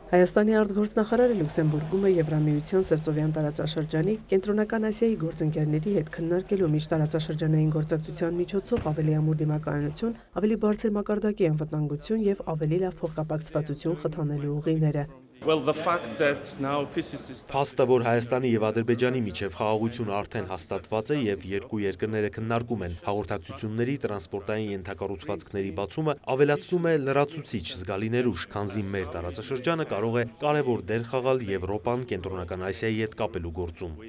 Հայաստանի արտգործնախարարը Լյուքսեմբուրգում է Եվրամիության Սևծովյան տարածաշրջանի Կենտրոնական Ասիայի գործընկերների հետ քննարկելու միջտարածաշրջանային գործակցության միջոցով ավելի ամուր դիմակայունություն, ավելի բարձր մակարդակի անվտանգություն եւ ավելի լավ փոխկապակցվածություն խթանելու ուղիները։ Փաստը, որ Հայաստանի եւ Ադրբեջանի միջև խաղաղությունը արդեն հաստատված է եւ երկու երկրները քննարկում են հաղորդակցությունների տրանսպորտային ենթակառուցվածքների բացումը, ավելացնում է լրացուցիչ զգալի ներուժ, քանզի մեր տարածաշրջանը կարող է կարևոր դեր խաղալ Եվրոպան Կենտրոնական Ասիայի հետ կապելու գործում։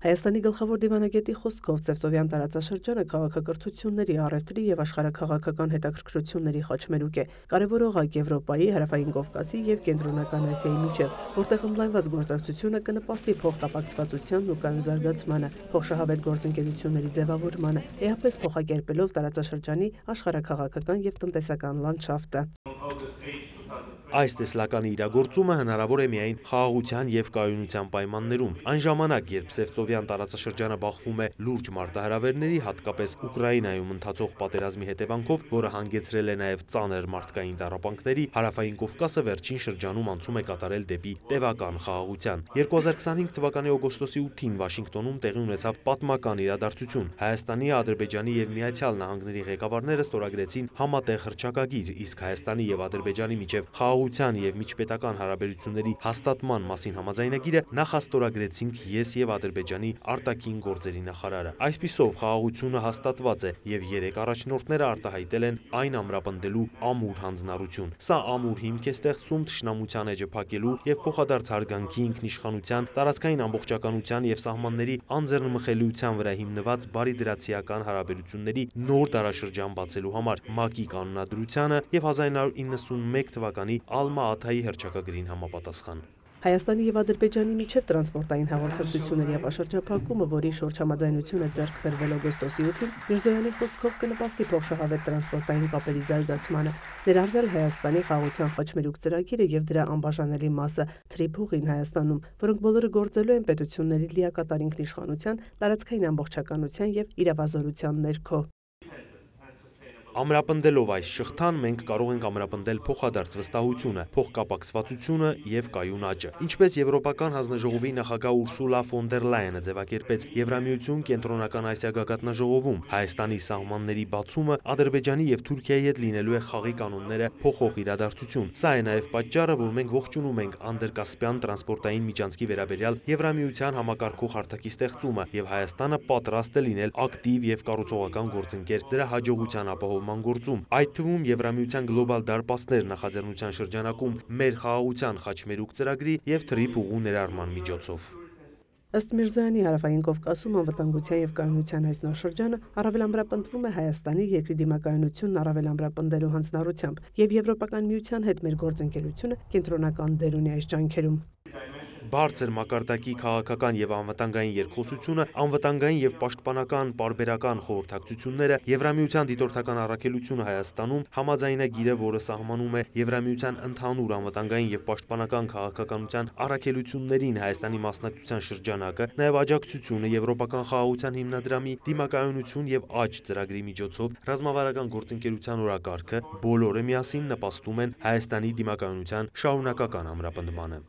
Հայաստանի գլխավոր դիվանագետի խոսքով Սևծովյան տարածաշրջանը քաղաքակրթությունների, առևտրի եւ աշխարհաքաղաքական հետաքրքրությունների խաչմերուկ է, կարևոր օղակ Եվրոպայի, Հարավային Կովկասի եւ Կենտրոնական Ասիայի միջև, որտեղ ընդլայնված գործակցությունը կնպաստի փոխկապակցվածությանն ու կայուն զարգացմանը, փոխշահավետ գործընկերությունների ձևավորմանը, էապես փոխակերպելով տարածաշրջանի աշխարհաքաղաքական եւ տնտեսական լանդշաֆտը։ Այս տեսլականի իրագործումը հնարավոր է միայն խաղաղության եւ կայունության պայմաններում։ Այն ժամանակ, երբ Սևծովյան տարածաշրջանը բախվում է լուրջ մարտահրավերների, հատկապես Ուկրաինայում ընթացող պատերազմի հետևանքով, որը հանգեցրել է նաեւ ծանր մարդկային տառապանքների, Հարավային Կովկասը վերջին շրջանում անցում է կատարել դեպի տևական խաղաղության։ 2025 թվականի օգոստոսի 8-ին Վաշինգտոնում տեղի ունեցավ պատմական իրադարձություն։ Հայաստանի, Ադրբեջանի եւ Միացյալ Նահանգների ղեկավարները ստորագրեցին համատեղ հռչակագիր, իսկ Հայաստանի եւ Ադրբեջանի միջև խաղաղության եւ միջպետական հարաբերությունների հաստատման մասին համաձայնագիրը նախաստորագրեցինք ես եւ Ադրբեջանի արտաքին գործերի նախարարը։ Այսպիսով խաղաղությունը հաստատված է եւ 3 առաջնորդները արտահայտել են այն ամրապնդելու ամուր հանձնառություն։ Սա ամուր հիմք է ստեղծում թշնամության էջը փակելու եւ փոխադարձ հարգանքի, ինքնիշխանության, տարածքային ամբողջականության եւ սահմանների անձեռնմխելիության վրա հիմնված բարիդրացիական հարաբերությունների նոր դարաշրջան բացելու համար ՄԱԿ-ի կանոնադրությանը եւ 1991 թվականի Ալմա-Աթայի հռչակագրին համապատասխան։ Հայաստանի եւ Ադրբեջանի միջև տրանսպորտային հաղորդակցությունների ապաշրջափակումը, որի շուրջ համաձայնություն է ձեռք բերվել օգոստոսի 8-ին, Միրզոյանի խոսքով կնպաստի փոխշահավետ տրանսպորտային կապերի զարգացմանը, ներառյալ Հայաստանի խաղաղության խաչմերուկ ծրագիրը եւ դրա անբաժանելի մասը Թրիփուղին Հայաստանում, որոնք բոլորը գործելու են պետությունների լիակատար ինքնիշխանության, տարածքային ամբողջականության եւ իրավազորության ներքո։ Ամրապնդելով այս շղթան մենք կարող ենք ամրապնդել փոխադարձ վստահությունը, փոխկապակցվածությունը եւ կայուն աճը։ Ինչպես Եվրոպական հանձնաժողովի նախագահ Ուրսուլա ֆոն դեր Լայենը ձևակերպեց Եվրամիություն Կենտրոնական Ասիա գագաթնաժողովում, Հայաստանի սահմանների բացումը Ադրբեջանի եւ Թուրքիայի հետ լինելու է խաղի կանոնները փոխող իրադարձություն։ Սա է նաեւ պատճառը, որ մենք ողջունում ենք Անդրկասպյան տրանսպորտային միջանցքի վերաբերյալ Եվրամիության համակարգող հարթակի ստեղծումը եւ Հայաստանը պատրաստ է լինել ակտիվ եւ կառուցողական գործընկեր դրա հաջողության ապահովման գործում, այդ թվում Եվրամիության գլոբալ դարպասներ նախաձեռնության շրջանակում մեր խաղաղության խաչմերուկ ծրագրի եւ Թրիփուղու ներառման միջոցով։ Ըստ Միրզոյանի Հարավային Կովկասում անվտանգության եւ կայունության այս նոր շրջանը առավել ամրապնդվում է Հայաստանի երկրի դիմակայունությունն առավել ամրապնդելու հանձնառությամբ եւ Եվրոպական միության հետ մեր գործընկերությունը կենտրոնական դեր ունի այս ջանքերում։ Բարձր մակարդակի քաղաքական եւ անվտանգային երկխոսությունը, անվտանգային եւ պաշտպանական պարբերական խորհրդակցությունները, Եվրամիության դիտորդական առաքելությունը Հայաստանում, համաձայնագիրը, որը սահմանում է Եվրամիության ընդհանուր անվտանգային եւ պաշտպանական քաղաքականության առաքելություններին Հայաստանի մասնակցության շրջանակը, նաեւ աջակցությունը Եվրոպական խաղաղության հիմնադրամի դիմակայունություն եւ աճ ծրագրի միջոցով ռազմավարական գործընկերության օրակարգը բոլորը միասին նպաստում են Հայաստանի դիմակայունության շարունակական ամրապնդմանը։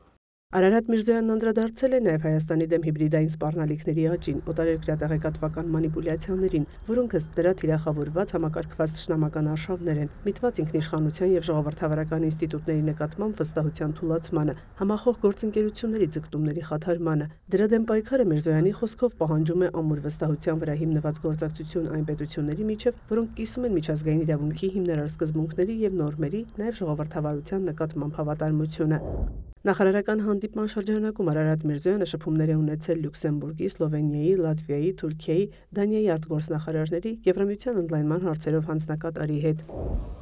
Արարատ Միրզոյանն անդրադարձել է նաև Հայաստանի դեմ հիբրիդային սպառնալիքների աճին, օտարերկրյա տեղեկատվական մանիպուլյացիաներին, որոնք ըստ դրա թիրախավորված համակարգված թշնամական արշավներ են, միտված ինքնիշխանության եւ ժողովրդավարական ինստիտուտների նկատմամբ վստահության թուլացմանը, համախոհ գործընկերությունների ձգտումների խաթարմանը։ Դրա դեմ պայքարը Միրզոյանի խոսքով պահանջում է ամուր վստահության վրա հիմնված գործակցություն այն պետությունների միջև, որոնք կիսում են միջազգային իրավունքի հիմնարար սկզբունքների եւ նորմերի, նաև ժողովրդավարության նկատմամբ հավատարմությունը։ Նախարարական հանդիպման շրջանակում Արարատ Միրզոյանը շփումներ է ունեցել Լյուքսեմբուրգի, Սլովենիայի, Լատվիայի, Թուրքիայի, Դանիայի արտգործնախարարների, Եվրամիության ընդլայնման հարցերով հանձնակատարի հետ։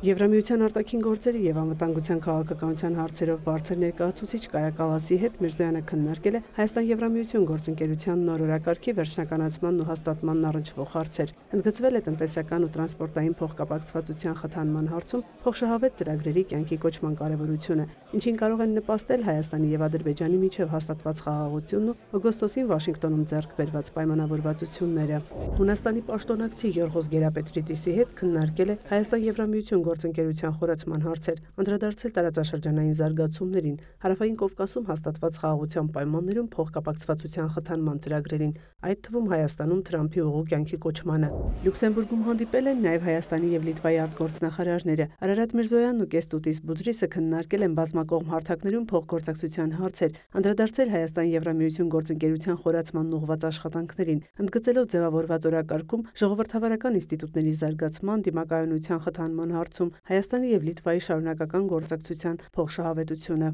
Եվրամիության արտաքին գործերի եւ անվտանգության քաղաքականության հարցերով բարձր ներկայացուցիչ Կայա Կալասի հետ Միրզոյանը քննարկել է Հայաստան-Եվրամիություն գործընկերության նոր օրակարգի վերջնականացմանն ու հաստատմանն առնչվող հարցեր։ Ընդգծվել է տնտեսական ու տրանսպորտային փոխկապակցվածության խթանման հարցում փոխշահավետ ծրագրերի կյանքի կոչման կարևորությունը, ինչին կարող են նպաստել Հայաստանի եւ Ադրբեջանի միջև հաստատված խաղաղությունն ու օգոստոսին Վաշինգտոնում ձեռք բերված պայմանավորվածությունները։ Հունաստանի պաշտոնակցի Յորղոս Գերապետրիտիսի հետ քննարկել է Հայաստան-Եվրամիություն գործընկերության խորացման հարցեր, անդրադարձել տարածաշրջանային զարգացումներին, Հարավային Կովկասում հաստատված խաղաղության պայմաններում փոխկապակցվածության խթանման ծրագրերին, այդ թվում Հայաստանում Թրամփի ուղու կյանքի կոչմանը։ Լյուքսեմբուրգում հանդիպել են նաև Հայաստանի եւ Լիտվայի արտգործնախարարները։ Արարատ Միրզոյանն ու Կեստուտիս Բուդրիսը քննարկել են բազմակողմ հարթակներում փոխգործակցության հարցեր, անդրադարձել Հայաստան-Եվրամիություն գործընկերության խորացման ուղղված աշխատանքներին, ընդգծելով ձևավորված օրակարգում ժողովրդավարական ինստիտուտների զարգացման, դիմակայունության խթանման հարցում Հայաստանի եւ Լիտվայի շարունակական գործակցության փոխշահավետությունը։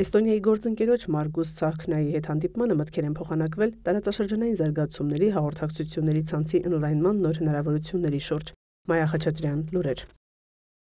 Էստոնիայի գործընկերոջ Մարգուս Ցախքնայի հետ հանդիպմանը մտքեր են փոխանակվել տարածաշրջանային զարգացումների հաղորդակցությունների ցանցի ընդլայնման նոր հնարավորությունների շուրջ։ Մայա Խաչատրյան, լուրեր։